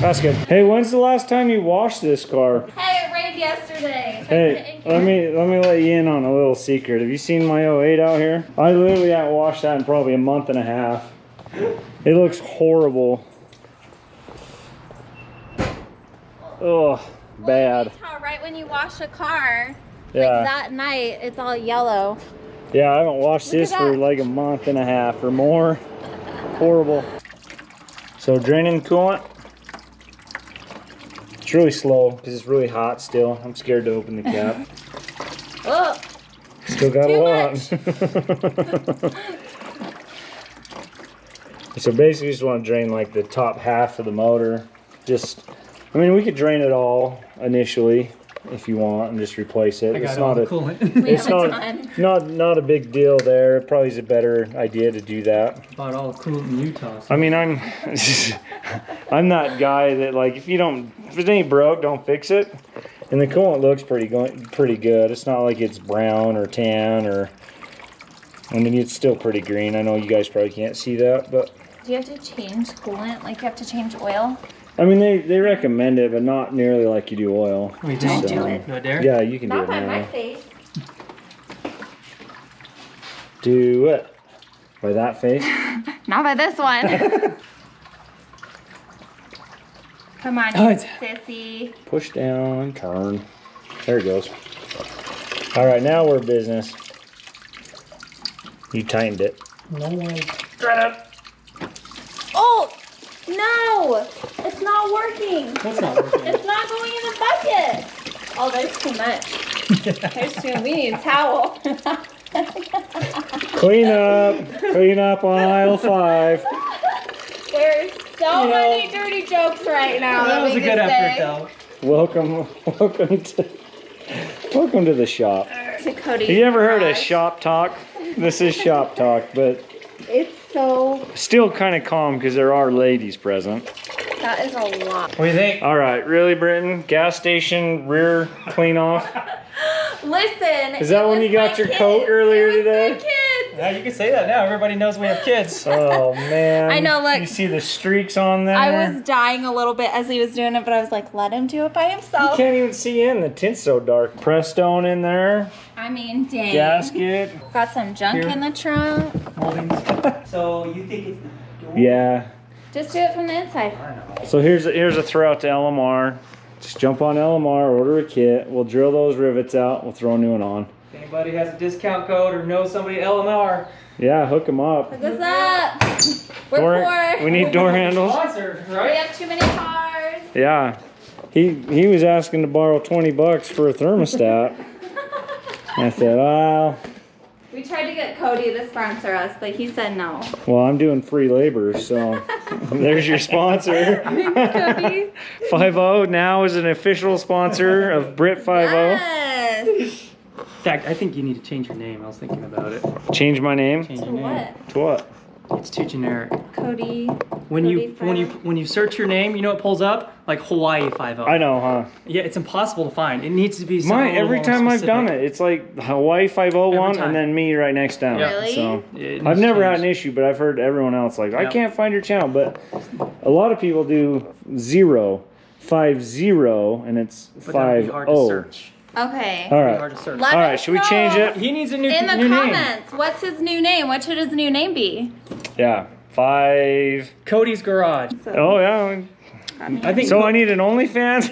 That's good. Hey, when's the last time you washed this car? Hey, it rained yesterday. Hey, let me let you in on a little secret. Have you seen my 08 out here? I literally haven't washed that in probably a month and a half. It looks horrible. Oh, bad. Well, right when you wash a car, Yeah. like that night, it's all yellow. Yeah, I haven't washed this for like a month and a half or more. Horrible. So draining coolant. It's really slow because it's really hot still. I'm scared to open the cap. Oh, Still got a lot. So basically just want to drain like the top half of the motor. I mean, we could drain it all initially if you want and just replace it. It's not not a big deal there. It probably is a better idea to do that. About all the coolant in Utah. So. I mean, I'm that guy that like if it ain't broke, don't fix it. And the coolant looks pretty good. It's not like it's brown or tan or. I mean, it's still pretty green. I know you guys probably can't see that, but. do you have to change coolant? Like you have to change oil? I mean, they recommend it, but not nearly like you do oil. Wait, don't do it. Do it there? Yeah, you can do it Not by now. my face. Do it. By that face? Not by this one. Come on, sissy. Push down, turn. There it goes. All right, now we're business. You tightened it. No way. Oh, no. It's not working. What's not working? It's not going in the bucket. Oh, there's too much. There's too much. We need a towel. Clean up on aisle 5. There's so many dirty jokes right now. That was a good effort, though. Welcome to the shop. To Cody's Have you ever heard of garage. shop talk? This is shop talk, but It's so, still kind of calm because there are ladies present. that is a lot. What do you think? All right, really, Britton? Gas station rear clean off? Listen. Is that when you got your coat earlier today? Yeah, you can say that now. Everybody knows we have kids. Oh man! I know, look. You see the streaks on there. I was dying a little bit as he was doing it, but I was like, let him do it by You himself. can't even see in. The tint's so dark. Prestone in there. I mean, dang. Gasket. Got some junk in the trunk. So you think it's the door? Yeah. Just do it from the inside. So here's a throw out to LMR. Just jump on LMR, order a kit. We'll drill those rivets out. We'll throw a new one on. If anybody has a discount code or knows somebody at LMR, Yeah, hook them up. Hook us up. We're poor. We need door handles. sponsor, We right? have too many cars. Yeah. He was asking to borrow $20 for a thermostat. I said, well, We tried to get Cody to sponsor us, but he said no. I'm doing free labor, so there's your sponsor. Cody. 5.0 now is an official sponsor of Brit5.0. Yes. In fact, I think you need to change your name. I was thinking about it. Change my name? Change To your name. what? To what? It's too generic. Cody. When you search your name, you know what pulls up? Like Hawaii 5.0. I know, huh? Yeah, it's impossible to find. It needs to be something Every time I've done specific. it, it's like Hawaii 501 time. and then me right next down. Yeah. Really? So It needs I've to never had change. an issue, but I've heard everyone else like, I Yeah. can't find your channel, but a lot of people do 050 and it's But that would be hard to 50. search. Okay. All It'd be right. hard to search. Let All right, us should we know change it? He needs a new, in the new name. comments, what's his new name? What should his new name be? Yeah. 5. Cody's Garage. Oh, yeah. I think. So I need an OnlyFans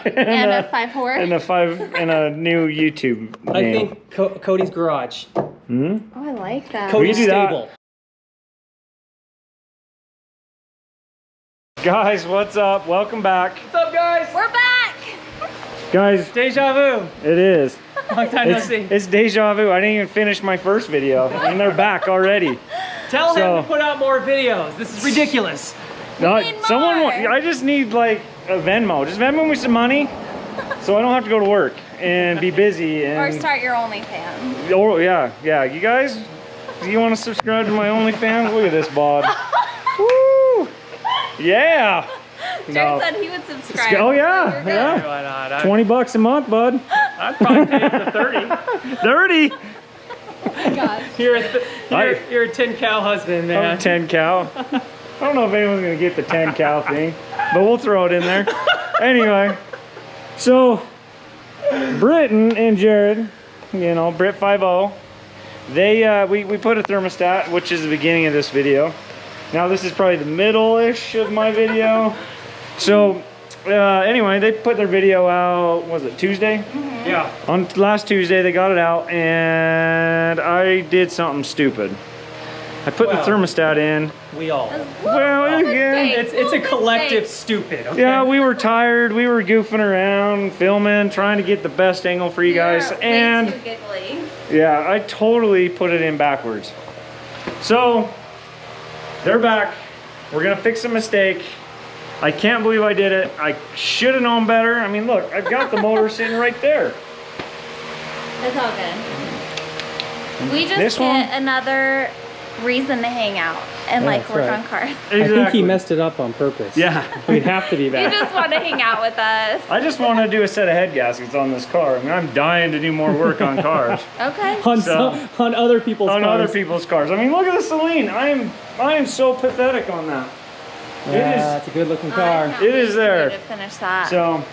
And a 5-4. and a new YouTube name. I think Cody's Garage. Hmm? Oh, I like that. Cody's do that. Stable. Guys, what's up? Welcome back. What's up, guys? We're back. Guys, Deja vu. it is. Long time no see. It's deja vu. I didn't even finish my first video, and they're back already. Tell So- him to put out more videos. This is ridiculous. No, need someone. more. I just need like a Venmo. Just Venmo me some money, so I don't have to go to work and be busy. And Or start your OnlyFans. Oh yeah. You guys, do you want to subscribe to my OnlyFans? Look at this bod. Woo! Yeah. Jared said he would subscribe. Oh so yeah, you're good. yeah. Why not? $20 a month, bud. I'd probably pay the 30. 30. Oh my gosh. You're a 10 cow husband, man. I'm 10 cow. I don't know if anyone's gonna get the 10 cow thing. but we'll throw it in there. Anyway, so Brit and Jared, you know, Brit5.0, they we put a thermostat, which is the beginning of this video. Now this is probably the middle-ish of my video. So anyway, they put their video out, was it Tuesday? Mm-hmm. Yeah. On last Tuesday, they got it out, and I did something stupid. I put the thermostat in. We all. Well, yeah. It's a collective stupid. Okay? Yeah, we were tired. We were goofing around, filming, trying to get the best angle for you guys. And way too giggly. yeah, I totally put it in backwards. So they're back. We're gonna fix a mistake. I can't believe I did it. I should have known better. I mean, look, I've got the motor sitting right there. It's all good. We just This get one? another reason to hang out and like that's work right. on cars. Exactly. I think he messed it up on purpose. Yeah. We'd have to be You back. just want to hang out with us. I just want to do a set of head gaskets on this car. I mean, I'm dying to do more work on cars. Okay. On other people's On cars. other people's cars. I mean, look at the Celine. I am so pathetic on that. Yeah, it's a good looking I car. can't It wait is for you there. to finish that. So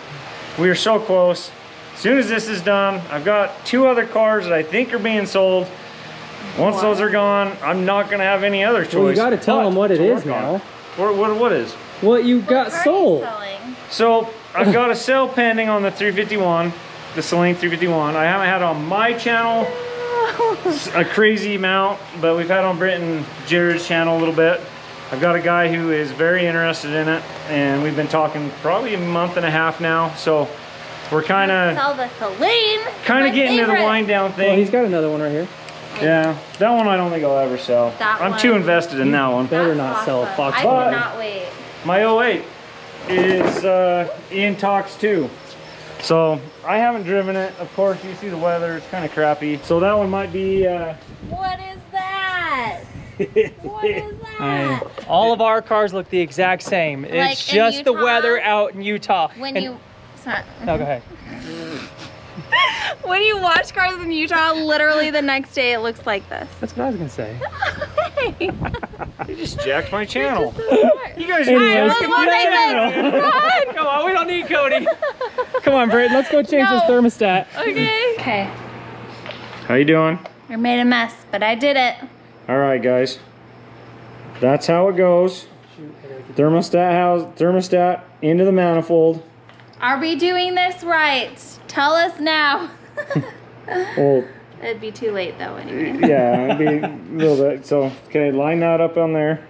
we are so close. As soon as this is done, I've got 2 other cars that I think are being sold. Once those are gone, I'm not gonna have any other choice. Well, you got to tell them what it to is work on. now. What is? What you What got car are you sold. selling? So I've got a sale pending on the 351, the Celine 351. I haven't had it on my channel a crazy amount, but we've had it on Brit and Jared's channel a little bit. I've got a guy who is very interested in it, and we've been talking probably a month and a half now. So we're kind of Sell the Celine. getting to the wind down thing. Well, he's got another one right here. Yeah, that one I don't think I'll ever sell. That I'm too one. invested in that one. Better not sell a Fox I Five. cannot wait. My 08 is in talks too. So I haven't driven it. Of course, you see the weather, it's kind of crappy. So that one might be What is that? What is that? All of our cars look the exact same. It's Like in just the Utah? weather out in Utah. When And- you sorry. No, go ahead. When you watch cars in Utah, literally the next day it looks like this. That's what I was gonna say. you just jacked my channel. You You guys Anyways, are let's jacking go my take channel. this. Come on, we don't need Cody. Come on, Brit, let's go change this No. thermostat. Okay. Okay. How you doing? We made a mess, but I did it. All right, guys. That's how it goes. Thermostat into the manifold. Are we doing this right? Tell us now. Well, It'd be too late though anyway. yeah, it'd be a little bit. So, okay, line that up on there.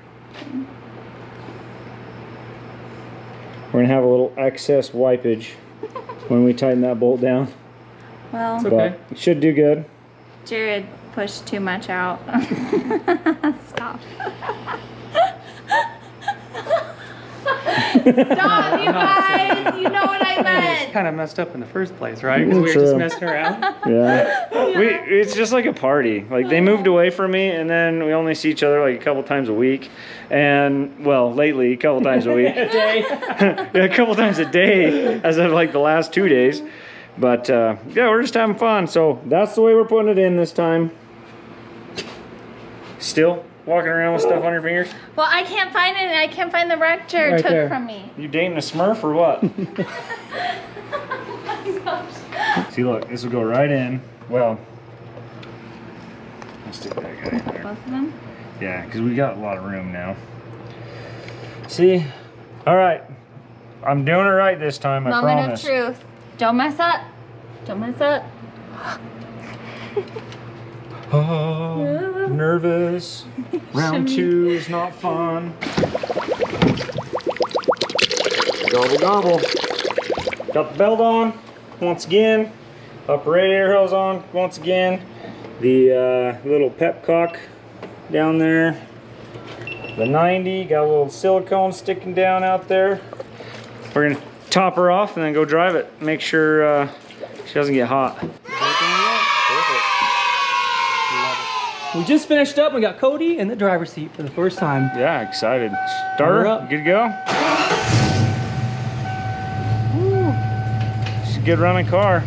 We're gonna have a little excess wipage when we tighten that bolt down, Well, okay. but it should do good. Jared pushed too much out. Stop. Stop, you guys. You know what I It's meant. kind of messed up in the first place, right? Because we were True. just messing around. Yeah. It's just like a party. Like they moved away from me and then we only see each other like a couple times a week. And well, lately a couple times a week. Yeah, a couple times a day as of like the last 2 days. But yeah, we're just having fun. So that's the way we're putting it in this time. Still walking around with stuff on your fingers? Well, I can't find it. I can't find the wreck Jared Right took there. from me. You dating a Smurf or what? Oh my gosh. See, look, this will go right in. Well, let's stick that guy in there. Both of them? Yeah, because we got a lot of room now. See? All right. I'm doing it right this time, I Moment promise. of truth. Don't mess up. Don't mess up. Oh, nervous. Round 2 is not fun. Gobble, gobble. Got the belt on once again. Upper radiator hose on once again. The little pep cock down there. The 90, got a little silicone sticking down out there. We're gonna top her off and then go drive it. Make sure she doesn't get hot. We just finished up. We got Cody in the driver's seat for the first time. Yeah, excited. Starter, We're up. good to go? Woo. She's a good running car.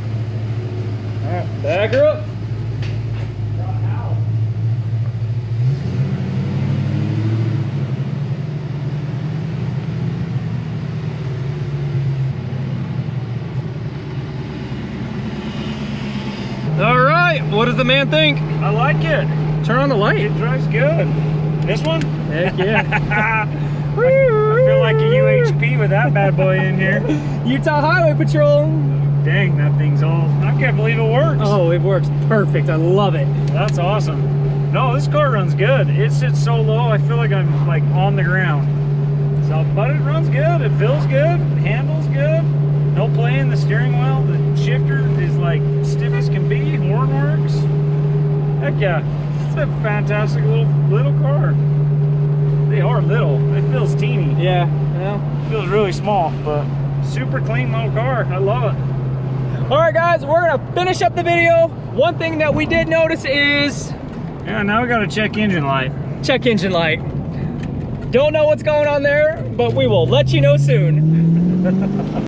All right, back her up. the man think? I like it. Turn on the light. It drives good. This one? Heck yeah. I feel like a UHP with that bad boy in here. Utah Highway Patrol. Dang, that thing's all. I can't believe it works. Oh, it works perfect. I love it. That's awesome. No, this car runs good. It sits so low, I feel like I'm like on the ground. So, but it runs good. It feels good. It handles good. No play in the steering wheel. The shifter is like stiff as can be. Horn works. Heck yeah. It's a fantastic little car. They are little. It feels teeny. Yeah, well. It feels really small, but super clean little car. I love it. All right, guys, we're gonna finish up the video. One thing that we did notice is... Yeah, now we gotta check engine light. Check engine light. Don't know what's going on there, but we will let you know soon.